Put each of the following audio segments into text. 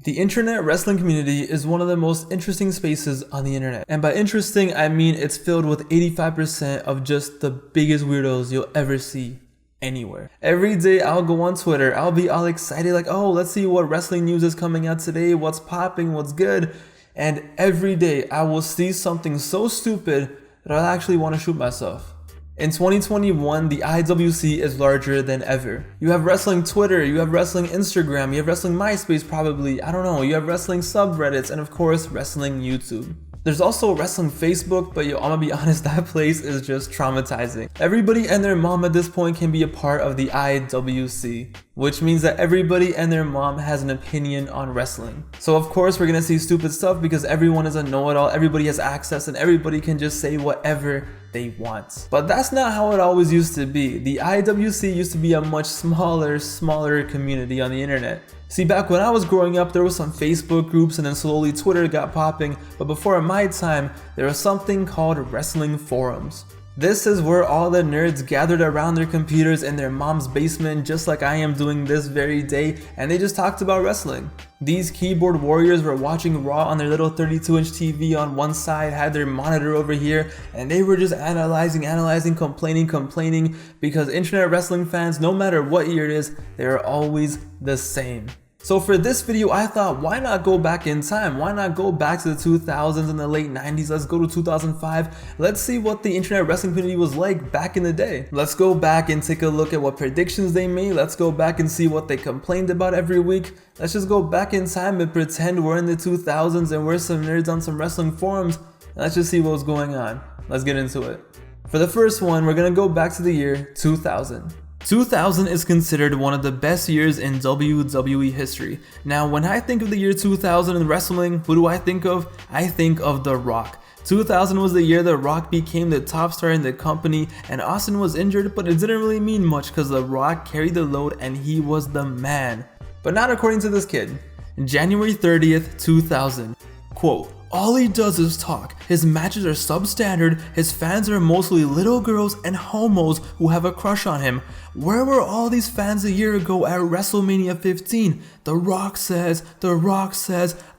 The internet wrestling community is one of the most interesting spaces on the internet. And by interesting, I mean it's filled with 85% of just the biggest weirdos you'll ever see anywhere. Every day I'll go on Twitter, I'll be all excited like, oh, let's see what wrestling news is coming out today, what's popping, what's good. And every day I will see something so stupid that I'll actually want to shoot myself. In 2021, the IWC is larger than ever. You have wrestling Twitter, you have wrestling Instagram, you have wrestling MySpace probably, I don't know, you have wrestling subreddits, and of course, wrestling YouTube. There's also wrestling Facebook, but yo, I'm gonna be honest, that place is just traumatizing. Everybody and their mom at this point can be a part of the IWC, which means that everybody and their mom has an opinion on wrestling. So of course we're gonna see stupid stuff because everyone is a know-it-all, everybody has access, and everybody can just say whatever they want. But that's not how it always used to be. The IWC used to be a much smaller community on the internet. See, back when I was growing up, there was some Facebook groups and then slowly Twitter got popping, but before my time, there was something called wrestling forums. This is where all the nerds gathered around their computers in their mom's basement, just like I am doing this very day, and they just talked about wrestling. These keyboard warriors were watching Raw on their little 32-inch TV on one side, had their monitor over here, and they were just analyzing, complaining, because internet wrestling fans, no matter what year it is, they are always the same. So for this video, I thought, why not go back in time? Why not go back to the 2000s and the late 90s? Let's go to 2005. Let's see what the internet wrestling community was like back in the day. Let's go back and take a look at what predictions they made. Let's go back and see what they complained about every week. Let's just go back in time and pretend we're in the 2000s and we're some nerds on some wrestling forums. Let's just see what was going on. Let's get into it. For the first one, we're gonna go back to the year 2000. 2000 is considered one of the best years in WWE history. Now, when I think of the year 2000 in wrestling, who do I think of? I think of The Rock. 2000 was the year The Rock became the top star in the company, and Austin was injured, but it didn't really mean much because The Rock carried the load and he was the man. But not according to this kid. January 30th, 2000. Quote, "All he does is talk. His matches are substandard. His fans are mostly little girls and homos who have a crush on him. Where were all these fans a year ago at WrestleMania 15? The Rock says,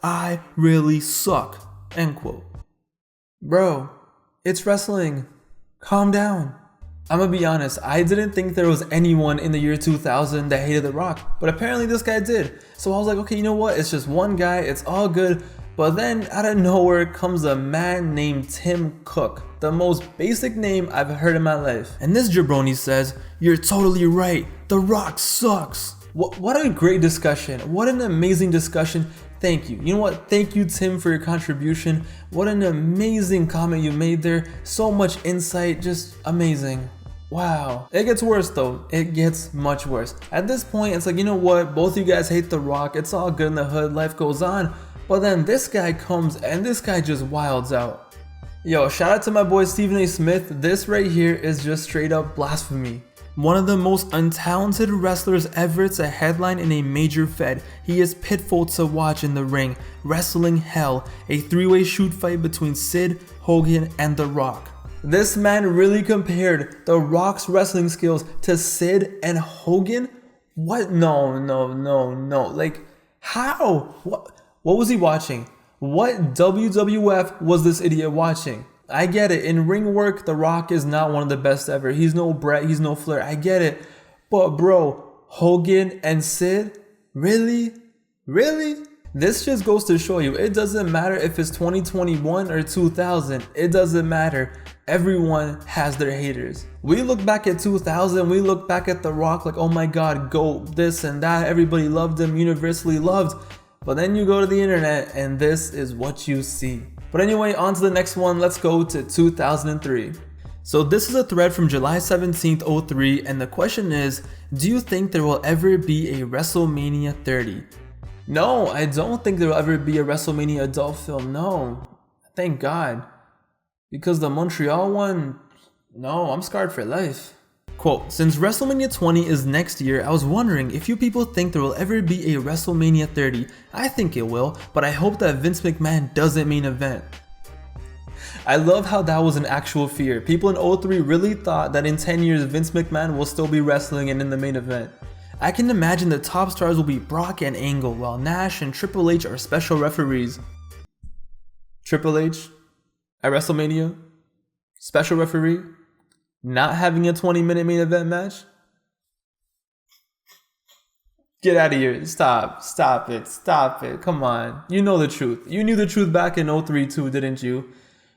I really suck." End quote. Bro, it's wrestling. Calm down. I'm gonna be honest, I didn't think there was anyone in the year 2000 that hated The Rock, but apparently this guy did. So I was like, okay, you know what? It's just one guy, it's all good. But then out of nowhere comes a man named Tim Cook, the most basic name I've heard in my life. And this jabroni says, "You're totally right, The Rock sucks." What a great discussion. What an amazing discussion. Thank you. You know what? Thank you, Tim, for your contribution. What an amazing comment you made there. So much insight, just amazing. Wow. It gets worse though. It gets much worse. At this point, it's like, you know what? Both you guys hate The Rock. It's all good in the hood. Life goes on. But then this guy comes and this guy just wilds out. Yo, shout out to my boy Stephen A. Smith. This right here is just straight up blasphemy. One of the most untalented wrestlers ever to headline in a major fed. He is pitiful to watch in the ring. Wrestling hell. A three-way shoot fight between Sid, Hogan, and The Rock. This man really compared The Rock's wrestling skills to Sid and Hogan? What? No. Like, how? What was he watching? What WWF was this idiot watching? I get it, in ring work, The Rock is not one of the best ever. He's no Brett, he's no Flair, I get it. But bro, Hogan and Sid? Really? Really? This just goes to show you, it doesn't matter if it's 2021 or 2000, it doesn't matter. Everyone has their haters. We look back at 2000, we look back at The Rock like, oh my god, GOAT, this and that, everybody loved him, universally loved. But then you go to the internet and this is what you see. But anyway, on to the next one. Let's go to 2003. So this is a thread from July 17th, 03, and the question is, do you think there will ever be a WrestleMania 30? No, I don't think there will ever be a WrestleMania adult film, no. Thank God. Because the Montreal one, no, I'm scarred for life. Quote, "Since WrestleMania 20 is next year, I was wondering if you people think there will ever be a WrestleMania 30. I think it will, but I hope that Vince McMahon doesn't main event." I love how that was an actual fear. People in 03 really thought that in 10 years Vince McMahon will still be wrestling and in the main event. I can imagine the top stars will be Brock and Angle, while Nash and Triple H are special referees. Triple H at WrestleMania? Special referee? Not having a 20-minute main event match? Get out of here. Stop it. Come on. You know the truth. You knew the truth back in 03 too, didn't you?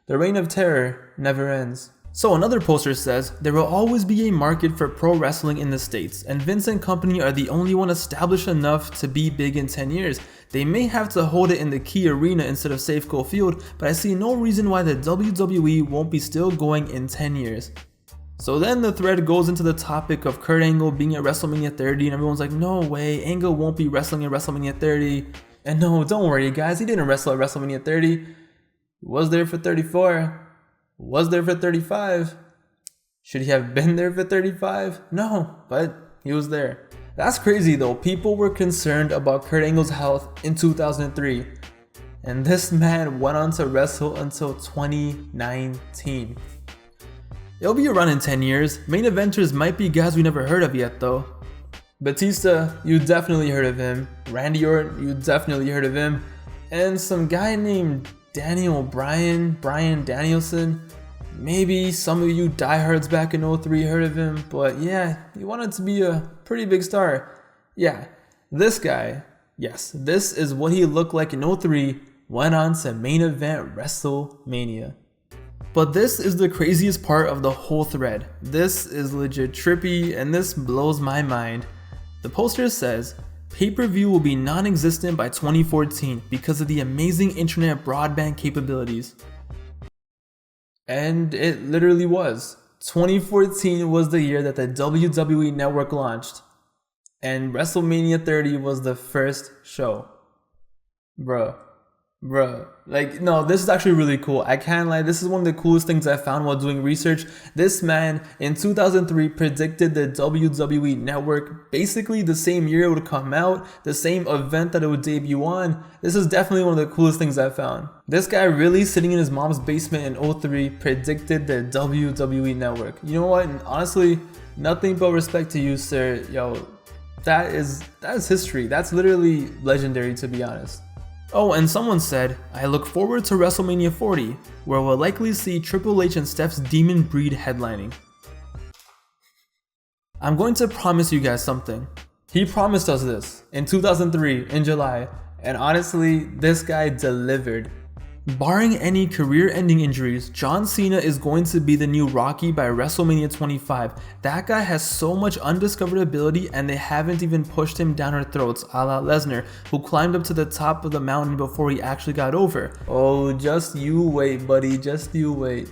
The reign of terror never ends. So another poster says, there will always be a market for pro wrestling in the States, and Vince and company are the only one established enough to be big in 10 years. They may have to hold it in the Key Arena instead of Safeco Field, but I see no reason why the WWE won't be still going in 10 years. So then the thread goes into the topic of Kurt Angle being at WrestleMania 30, and everyone's like, no way, Angle won't be wrestling at WrestleMania 30. And no, don't worry guys, he didn't wrestle at WrestleMania 30. He was there for 34. Was there for 35. Should he have been there for 35? No, but he was there. That's crazy though. People were concerned about Kurt Angle's health in 2003. And this man went on to wrestle until 2019. It'll be around in 10 years. Main eventers might be guys we never heard of yet though. Batista, you definitely heard of him. Randy Orton, you definitely heard of him. And some guy named Daniel Bryan Danielson. Maybe some of you diehards back in 03 heard of him, but yeah, he wanted to be a pretty big star. Yeah, this guy, yes, this is what he looked like in 03, went on to main event WrestleMania. But this is the craziest part of the whole thread. This is legit trippy and this blows my mind. The poster says, pay-per-view will be non-existent by 2014 because of the amazing internet broadband capabilities. And it literally was. 2014 was the year that the WWE Network launched. And WrestleMania 30 was the first show. Bruh. Like, no, this is actually really cool. I can't lie, this is one of the coolest things I found while doing research. This man in 2003 predicted the WWE Network basically the same year it would come out, the same event that it would debut on. This is definitely one of the coolest things I found. This guy really sitting in his mom's basement in 03 predicted the WWE Network. You know what? And honestly, nothing but respect to you, sir. Yo, that is history. That's literally legendary, to be honest. Oh, and someone said, I look forward to WrestleMania 40, where we'll likely see Triple H and Steph's Demon Breed headlining. I'm going to promise you guys something. He promised us this in 2003 in July, and honestly, this guy delivered. Barring any career-ending injuries, John Cena is going to be the new Rocky by WrestleMania 25. That guy has so much undiscovered ability and they haven't even pushed him down our throats, a la Lesnar, who climbed up to the top of the mountain before he actually got over. Oh, just you wait, buddy, just you wait.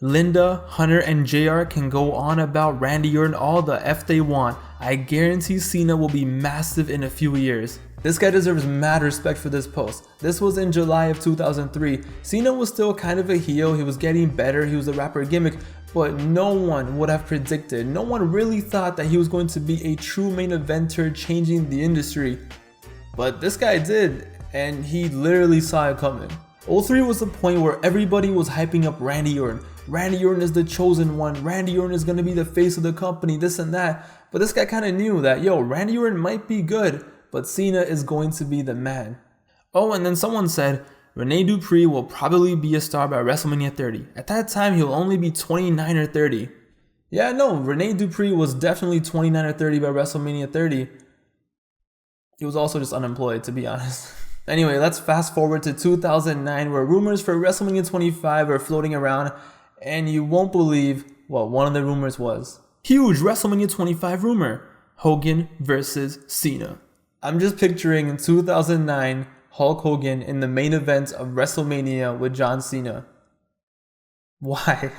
Linda, Hunter, and JR can go on about Randy Orton all the F they want. I guarantee Cena will be massive in a few years. This guy deserves mad respect for this post. This was in July of 2003. Cena was still kind of a heel, he was getting better, he was a rapper gimmick, but no one would have predicted, no one really thought that he was going to be a true main eventer changing the industry. But this guy did, and he literally saw it coming. 03 was the point where everybody was hyping up Randy Orton. Randy Orton is the chosen one, Randy Orton is going to be the face of the company, this and that. But this guy kind of knew that, yo, Randy Orton might be good, but Cena is going to be the man. Oh, and then someone said, Rene Dupree will probably be a star by WrestleMania 30. At that time, he'll only be 29 or 30. Yeah, no, Rene Dupree was definitely 29 or 30 by WrestleMania 30. He was also just unemployed, to be honest. Anyway, let's fast forward to 2009, where rumors for WrestleMania 25 are floating around, and you won't believe what one of the rumors was. Huge WrestleMania 25 rumor, Hogan versus Cena. I'm just picturing 2009 Hulk Hogan in the main event of WrestleMania with John Cena. Why?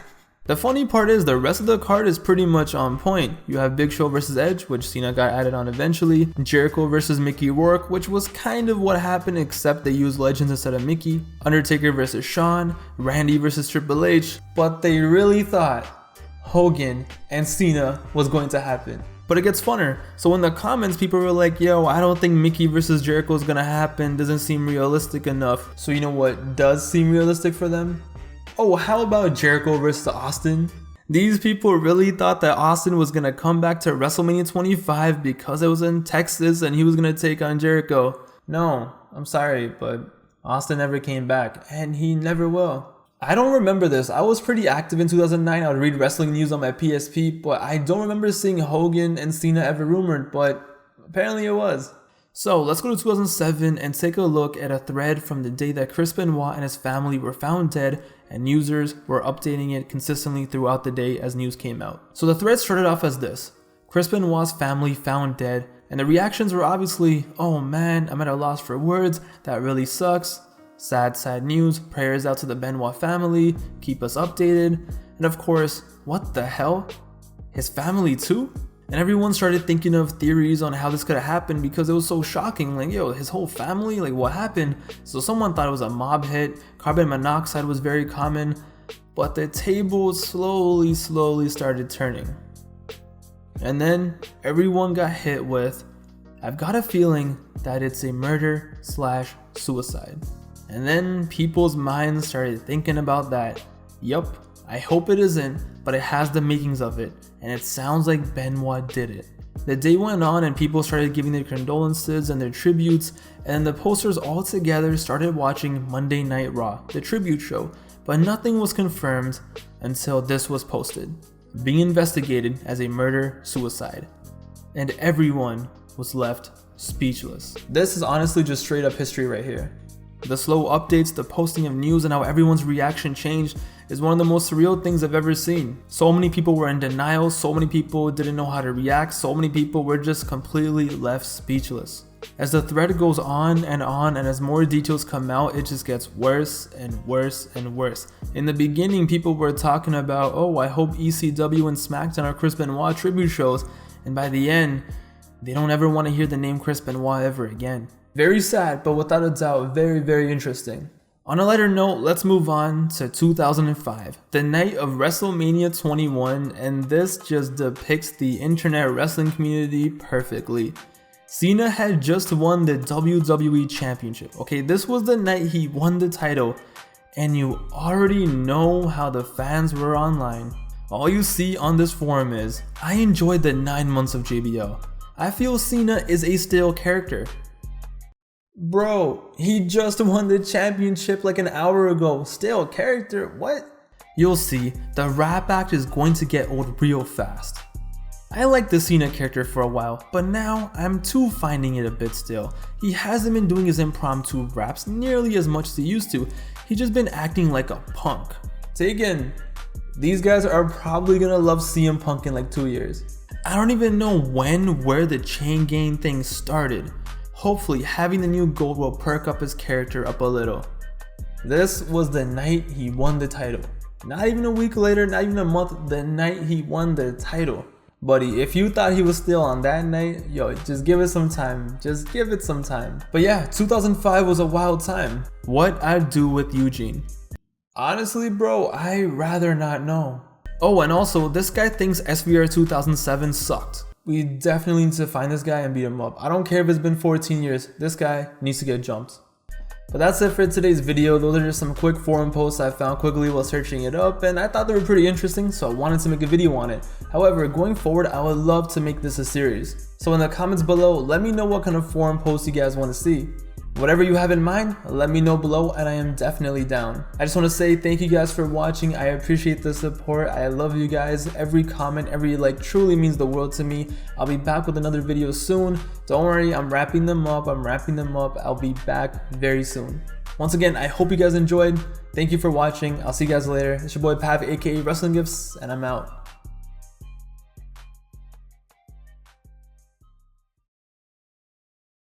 The funny part is the rest of the card is pretty much on point. You have Big Show versus Edge, which Cena got added on eventually, Jericho versus Mickey Rourke, which was kind of what happened except they used legends instead of Mickey, Undertaker versus Shawn, Randy versus Triple H, but they really thought Hogan and Cena was going to happen. But it gets funner. So in the comments, people were like, yo, I don't think Mickey versus Jericho is gonna happen, doesn't seem realistic enough. So you know what does seem realistic for them? Oh, how about Jericho versus Austin? These people really thought that Austin was gonna come back to WrestleMania 25 because it was in Texas and he was gonna take on Jericho. No, I'm sorry, but Austin never came back, and he never will. I don't remember this. I was pretty active in 2009. I would read wrestling news on my PSP, but I don't remember seeing Hogan and Cena ever rumored, but apparently it was. So let's go to 2007 and take a look at a thread from the day that Chris Benoit and his family were found dead, and users were updating it consistently throughout the day as news came out. So the thread started off as this: Chris Benoit's family found dead, and the reactions were obviously, "Oh man, I'm at a loss for words, that really sucks. Sad, sad news, prayers out to the Benoit family, keep us updated." And of course, what the hell? His family too? And everyone started thinking of theories on how this could have happened because it was so shocking. Like, yo, his whole family, like what happened? So someone thought it was a mob hit. Carbon monoxide was very common, but the tables slowly started turning. And then everyone got hit with, "I've got a feeling that it's a murder/suicide." And then people's minds started thinking about that. Yup, I hope it isn't, but it has the makings of it, and it sounds like Benoit did it. The day went on and people started giving their condolences and their tributes, and the posters all together started watching Monday Night Raw, the tribute show, but nothing was confirmed until this was posted: being investigated as a murder/suicide. And everyone was left speechless. This is honestly just straight up history right here. The slow updates, the posting of news, and how everyone's reaction changed is one of the most surreal things I've ever seen. So many people were in denial, so many people didn't know how to react, so many people were just completely left speechless. As the thread goes on, and as more details come out, it just gets worse and worse and worse. In the beginning, people were talking about, "Oh, I hope ECW and SmackDown are Chris Benoit tribute shows," and by the end, they don't ever want to hear the name Chris Benoit ever again. Very sad, but without a doubt, very, very interesting. On a lighter note, let's move on to 2005, the night of WrestleMania 21, and this just depicts the internet wrestling community perfectly. Cena had just won the WWE Championship. Okay, this was the night he won the title, and you already know how the fans were online. All you see on this forum is, "I enjoyed the 9 months of JBL. I feel Cena is a stale character." Bro, he just won the championship like an hour ago. Stale character? What? You'll see, the rap act is going to get old real fast. I liked the Cena character for a while, but now I'm too finding it a bit stale. He hasn't been doing his impromptu raps nearly as much as he used to. He's just been acting like a punk. Take in, these guys are probably gonna love CM Punk in like 2 years. I don't even know where the chain gang thing started. Hopefully having the new gold will perk up his character up a little. This was the night he won the title. Not even a week later, not even a month, the night he won the title. Buddy, if you thought he was still on that night, yo, just give it some time. Just give it some time. But yeah, 2005 was a wild time. What I'd do with Eugene? Honestly, bro, I'd rather not know. Oh, and also, this guy thinks SVR 2007 sucked. We definitely need to find this guy and beat him up. I don't care if it's been 14 years. This guy needs to get jumped. But that's it for today's video. Those are just some quick forum posts I found quickly while searching it up, and I thought they were pretty interesting, so I wanted to make a video on it. However, going forward, I would love to make this a series. So in the comments below, let me know what kind of forum posts you guys want to see. Whatever you have in mind, let me know below, and I am definitely down. I just want to say thank you guys for watching. I appreciate the support. I love you guys. Every comment, every like truly means the world to me. I'll be back with another video soon. Don't worry, I'm wrapping them up. I'll be back very soon. Once again, I hope you guys enjoyed. Thank you for watching. I'll see you guys later. It's your boy Pav, aka Wrestling Gifts, and I'm out.